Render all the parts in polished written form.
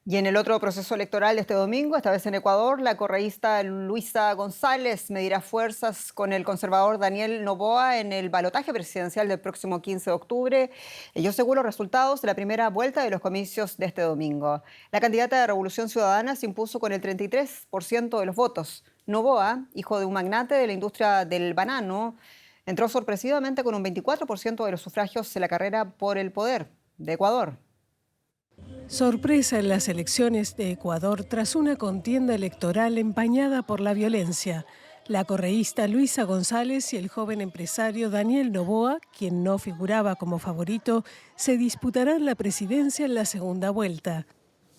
Y en el otro proceso electoral de este domingo, esta vez en Ecuador, la correísta Luisa González medirá fuerzas con el conservador Daniel Noboa en el balotaje presidencial del próximo 15 de octubre, ello según los resultados de la primera vuelta de los comicios de este domingo. La candidata de Revolución Ciudadana se impuso con el 33% de los votos. Noboa, hijo de un magnate de la industria del banano, entró sorpresivamente con un 24% de los sufragios en la carrera por el poder de Ecuador. Sorpresa en las elecciones de Ecuador tras una contienda electoral empañada por la violencia. La correísta Luisa González y el joven empresario Daniel Noboa, quien no figuraba como favorito, se disputarán la presidencia en la segunda vuelta.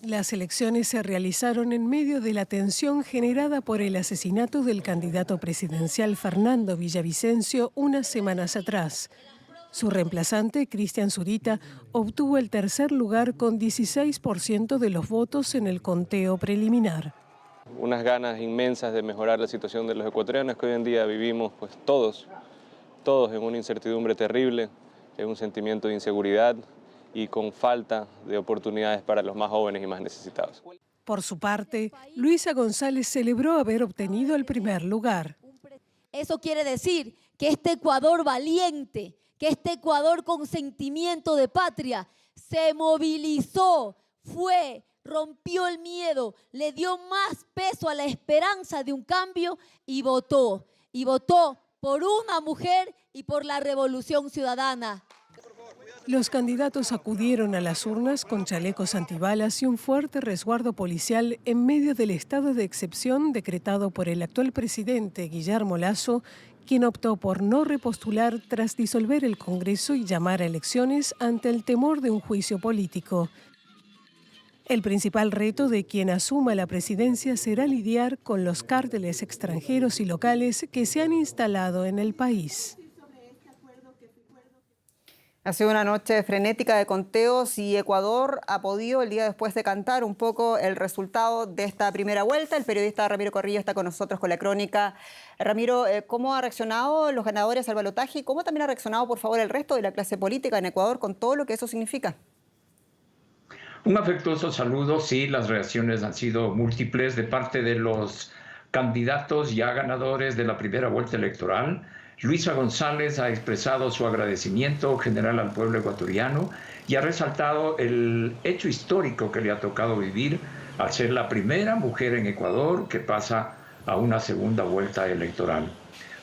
Las elecciones se realizaron en medio de la tensión generada por el asesinato del candidato presidencial Fernando Villavicencio unas semanas atrás. Su reemplazante, Cristian Zurita, obtuvo el tercer lugar con 16% de los votos en el conteo preliminar. Unas ganas inmensas de mejorar la situación de los ecuatorianos que hoy en día vivimos pues todos en una incertidumbre terrible, en un sentimiento de inseguridad y con falta de oportunidades para los más jóvenes y más necesitados. Por su parte, Luisa González celebró haber obtenido el primer lugar. Eso quiere decir que este Ecuador valiente, que este Ecuador con sentimiento de patria, se movilizó, rompió el miedo, le dio más peso a la esperanza de un cambio y votó por una mujer y por la revolución ciudadana. Los candidatos acudieron a las urnas con chalecos antibalas y un fuerte resguardo policial en medio del estado de excepción decretado por el actual presidente Guillermo Lasso, quien optó por no repostular tras disolver el Congreso y llamar a elecciones ante el temor de un juicio político. El principal reto de quien asuma la presidencia será lidiar con los cárteles extranjeros y locales que se han instalado en el país. Ha sido una noche frenética de conteos y Ecuador ha podido, el día después de cantar un poco el resultado de esta primera vuelta. El periodista Ramiro Corrillo está con nosotros con la crónica. Ramiro, ¿cómo han reaccionado los ganadores al balotaje y cómo también ha reaccionado, por favor, el resto de la clase política en Ecuador con todo lo que eso significa? Un afectuoso saludo. Sí, las reacciones han sido múltiples de parte de los candidatos ya ganadores de la primera vuelta electoral. Luisa González ha expresado su agradecimiento general al pueblo ecuatoriano y ha resaltado el hecho histórico que le ha tocado vivir al ser la primera mujer en Ecuador que pasa a una segunda vuelta electoral.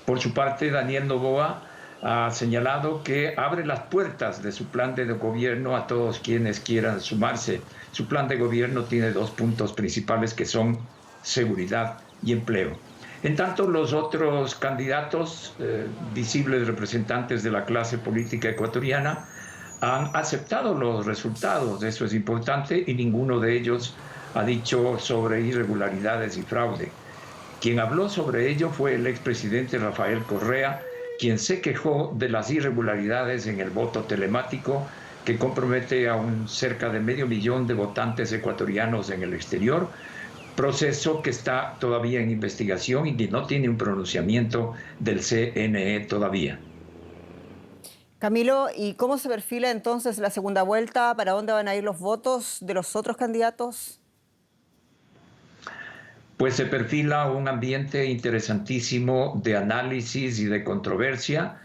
Por su parte, Daniel Noboa ha señalado que abre las puertas de su plan de gobierno a todos quienes quieran sumarse. Su plan de gobierno tiene dos puntos principales que son seguridad y empleo. En tanto, los otros candidatos, visibles representantes de la clase política ecuatoriana, han aceptado los resultados, eso es importante, y ninguno de ellos ha dicho sobre irregularidades y fraude. Quien habló sobre ello fue el expresidente Rafael Correa, quien se quejó de las irregularidades en el voto telemático que compromete a cerca de 500,000 de votantes ecuatorianos en el exterior, proceso que está todavía en investigación y que no tiene un pronunciamiento del CNE todavía. Camilo, ¿y cómo se perfila entonces la segunda vuelta? ¿Para dónde van a ir los votos de los otros candidatos? Pues se perfila un ambiente interesantísimo de análisis y de controversia.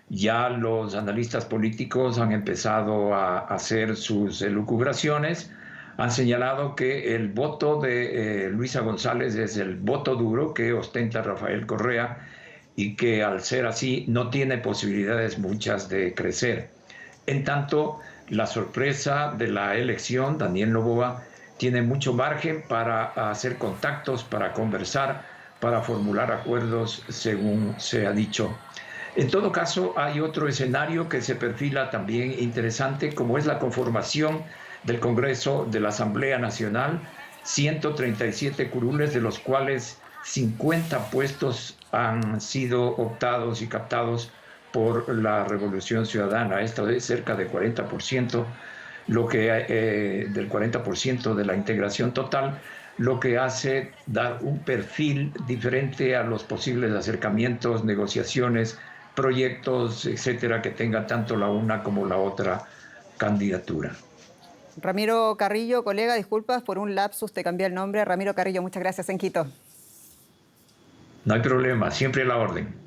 Ya los analistas políticos han empezado a hacer sus elucubraciones. Han señalado que el voto de Luisa González es el voto duro que ostenta Rafael Correa y que al ser así no tiene posibilidades muchas de crecer. En tanto, la sorpresa de la elección, Daniel Noboa, tiene mucho margen para hacer contactos, para conversar, para formular acuerdos, según se ha dicho. En todo caso, hay otro escenario que se perfila también interesante, como es la conformación del Congreso de la Asamblea Nacional, 137 curules, de los cuales 50 puestos han sido optados y captados por la Revolución Ciudadana. Esto es cerca de 40%, del 40% de la integración total, lo que hace dar un perfil diferente a los posibles acercamientos, negociaciones, proyectos, etcétera, que tenga tanto la una como la otra candidatura. Ramiro Carrillo, colega, disculpas por un lapsus, te cambié el nombre. Ramiro Carrillo, muchas gracias en Quito. No hay problema, siempre a la orden.